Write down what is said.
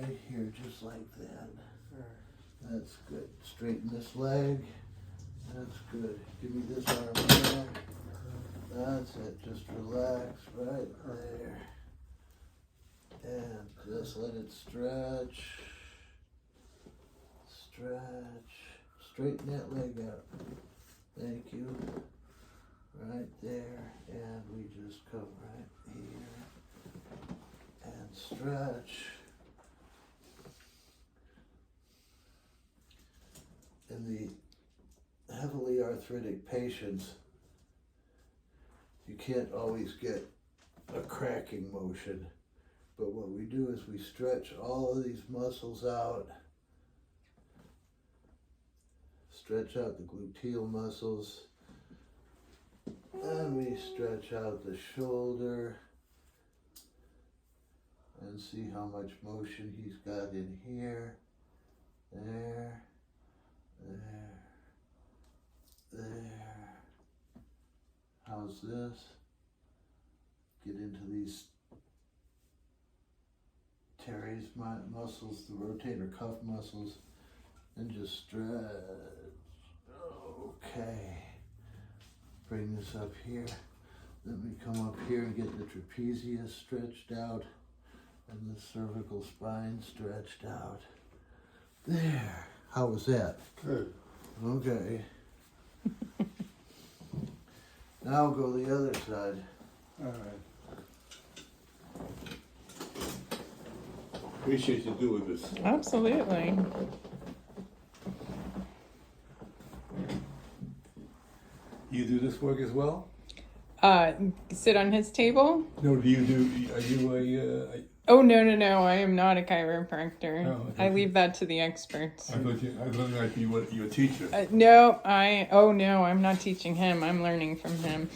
right here, just like that. That's good. Straighten this leg. That's good. Give me this arm back. That's it. Just relax right there. And just let it stretch. Stretch. Straighten that leg out. Thank you. Right there. And we just come right here. And stretch. In the heavily arthritic patients, you can't always get a cracking motion, but what we do is we stretch all of these muscles out, stretch out the gluteal muscles, and we stretch out the shoulder and see how much motion he's got in here, there, there. How's this? Get into these teres muscles, the rotator cuff muscles, and just stretch. Okay. Bring this up here. Let me come up here and get the trapezius stretched out and the cervical spine stretched out. There. How was that? Good. Okay. Now go the other side. All right. Appreciate you doing this. Absolutely. You do this work as well? Sit on his table? No, do you do, are you Oh, no. I am not a chiropractor. Oh, okay. I leave that to the experts. I thought like you were a teacher. No, I'm not teaching him. I'm learning from him.